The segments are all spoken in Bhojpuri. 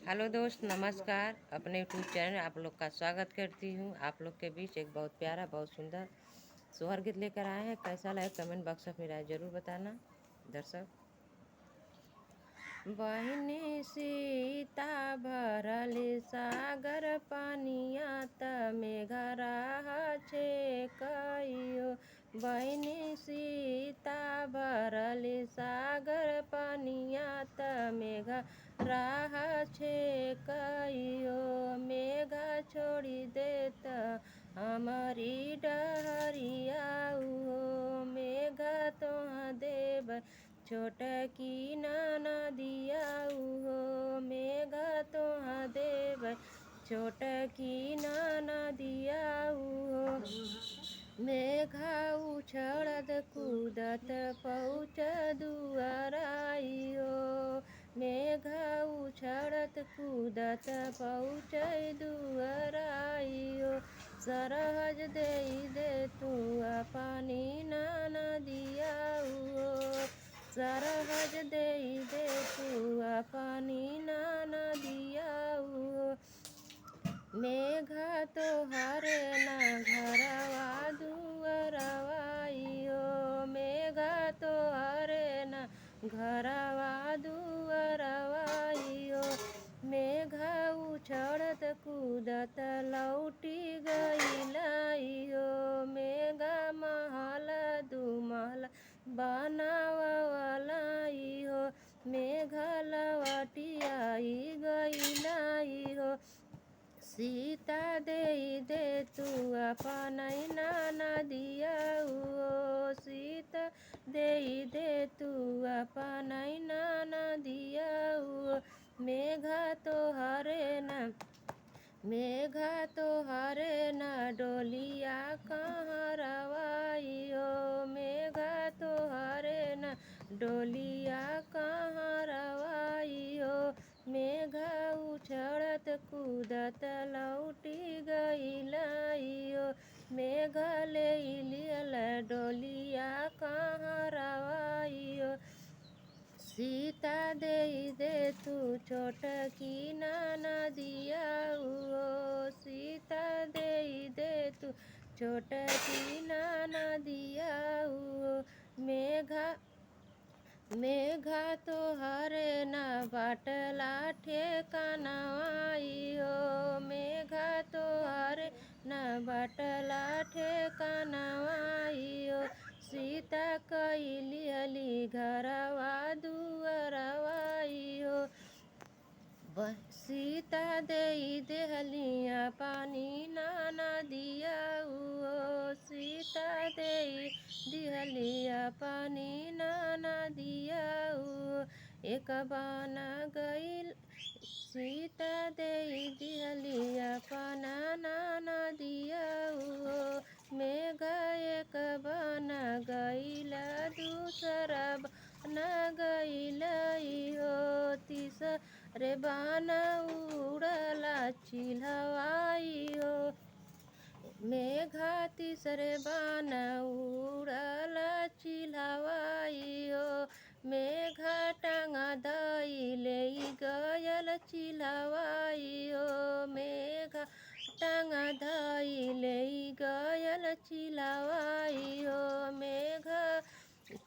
हेलो दोस्त, नमस्कार। अपने यूट्यूब चैनल आप लोग का स्वागत करती हूँ। आप लोग के बीच एक बहुत प्यारा, बहुत सुंदर सोहर गीत लेकर आए हैं। कैसा लगे कमेंट बॉक्स में मेरी राय जरूर बताना दर्शक। बहिनी सीता भरल सागर पानिया तमे घरा छे कहियो। बहिनी सीता भरल सागर पानिया तमे घरा छे कहियो। मेघा छोड़ी देत हमारी डहरिया हो। मेघा तोह देव छोटकी नदिया हो। मेघा तोह देव छोटकी नदिया हो। मेघा उछड़त कूदत पहुँच दुआराई हो। मेघा उछड़त कूदत पहुँच दुआराई हो। सरहज दे तू पानी नदिया हो। सरहज दे तू पानी नदिया हो। मेघा तोहरे ना घरवा दुआरवाई हो। मेघा तोहरे ना घरवा दुआरवाई हो। मेघा उछड़त कूदत लौटी गईलाई हो। मेघा महल दुमहल बनावलाई हो। मेघा लौटी आई गईलाई हो। सीता दे तू अपन नदिया हो। सीता दे तू अपन नदिया हो। मेघा तोहरे न मेघा तोहरे न डोलिया कहाँ रवाई हो। मेघा तोहरे न डोलिया कहाँ रवाई हो। मेघा उछड़त कूदत लौटी गईलाई हो। मेघा ले लियल डोलिया कहाँ रवाई हो। सीता दे तू छोटकी नदिया हो। सीता दे तू छोटकी नदिया हो। मेघा तोहरे न बाटला ठेकानवाई हो। मेघा तोहरे न बाटला ठेकानवाई हो। सीता कैली हली घरवा दुआरवाई हो। सीता देहलिया पानी नदिया हो। सीता दिहलिया पानी नदिया हो। एक बाना गईल सीता दिहलिया पाना नदिया हो। मेघा एक बाना गईल दूसरा बाना गईलाई हो। तीसरे बाना उड़ला चिल्हवाई हो। मेघा तीसरे बाना उड़ला चिल्हवाई हो। मेघा टांगा धइले गयल चिल्हवाई हो। मेघा टांगा धइले गयल चिल्हवाई हो। मेघा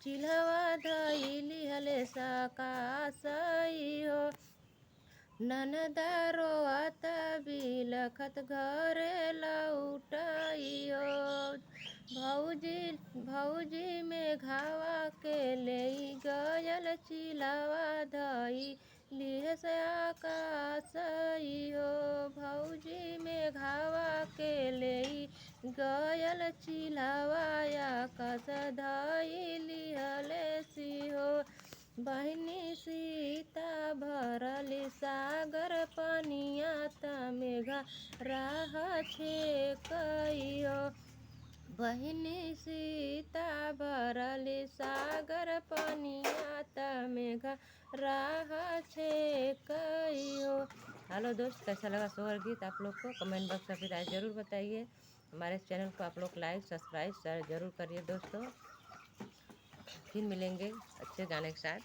चिल्हवा धइली हले सकासई हो। ननदा रोआत बिलखत घरे लौटाई हो। भौजी मेघावा के ले गयल चिल्हवा धइली से आकासई हो। भौजी मेघावा के ले गयल चिल्हवा आकाश धइली हलेसी हो। बहिनी सीता भरल सागर पानिया तमे घरा छे कहियो। बहिनी सीता भरल सागर पानिया तमे घरा छे कहियो। हेलो दोस्त, कैसा लगा सोहर गीत आप लोग को? कमेंट बॉक्स में अपनी राय जरूर बताइए। हमारे चैनल को आप लोग लाइक सब्सक्राइब शेयर जरूर करिए दोस्तों। फिर मिलेंगे अच्छे गाने के साथ।